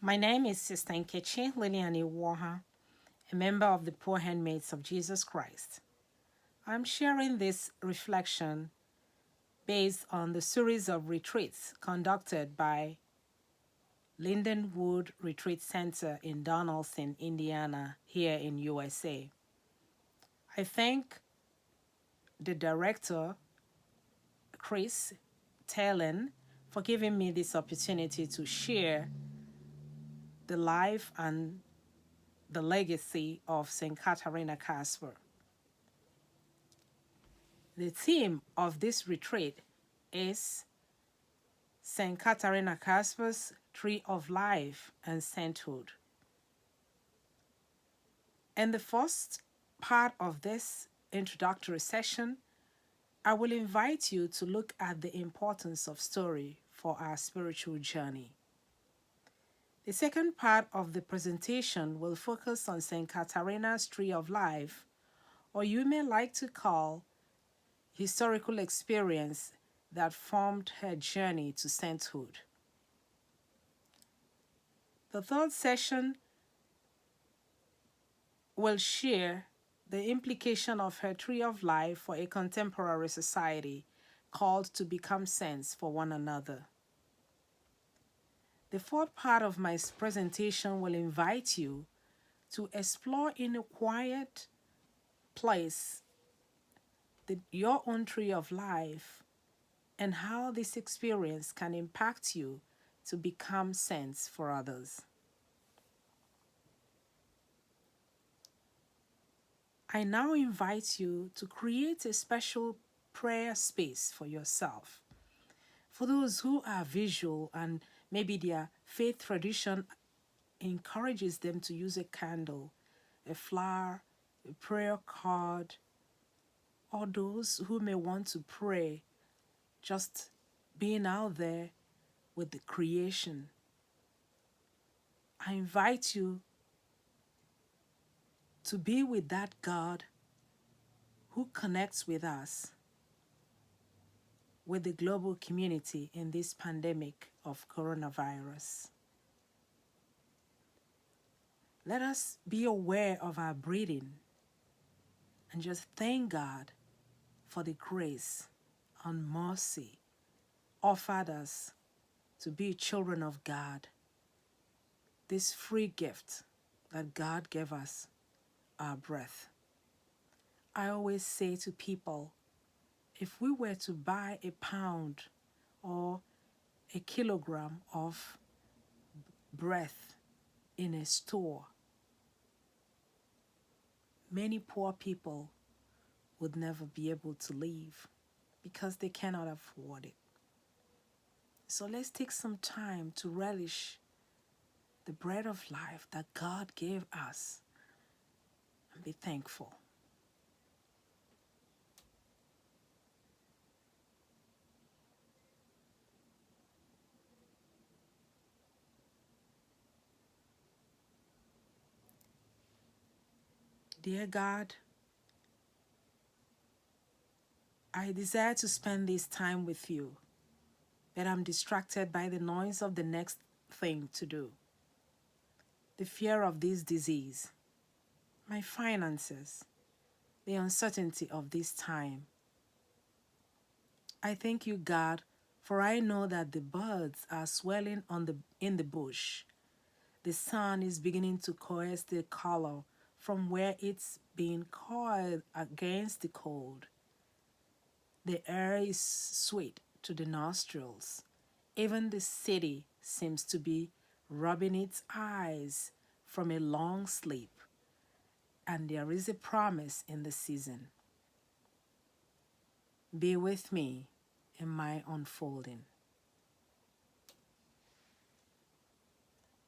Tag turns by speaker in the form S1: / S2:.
S1: My name is Sister Nkechi Liliani Waha, a member of the Poor Handmaids of Jesus Christ. I'm sharing this reflection based on the series of retreats conducted by Lindenwood Retreat Center in Donaldson, Indiana, here in USA. I thank the director, Chris Talon, for giving me this opportunity to share the life and the legacy of St. Katharina Casper. The theme of this retreat is St. Katharina Casper's Tree of Life and Sainthood. In the first part of this introductory session, I will invite you to look at the importance of story for our spiritual journey. The second part of the presentation will focus on St. Katharina's Tree of Life, or you may like to call historical experience that formed her journey to sainthood. The third session will share the implication of her tree of life for a contemporary society called to become saints for one another. The fourth part of my presentation will invite you to explore in a quiet place your own tree of life and how this experience can impact you to become saints for others. I now invite you to create a special prayer space for yourself. For those who are visual and maybe their faith tradition encourages them to use a candle, a flower, a prayer card, or those who may want to pray just being out there with the creation, I invite you to be with that God who connects with us, with the global community in this pandemic of coronavirus. Let us be aware of our breathing and just thank God for the grace and mercy offered us to be children of God, this free gift that God gave us, our breath. I always say to people, if we were to buy a pound or a kilogram of breath in a store, many poor people would never be able to live because they cannot afford it. So let's take some time to relish the bread of life that God gave us and be thankful. Dear God, I desire to spend this time with you, but I'm distracted by the noise of the next thing to do, the fear of this disease, my finances, the uncertainty of this time. I thank you, God, for I know that the birds are swelling in the bush. The sun is beginning to caress the color from where it's being coiled against the cold. The air is sweet to the nostrils. Even the city seems to be rubbing its eyes from a long sleep, and there is a promise in the season. Be with me in my unfolding.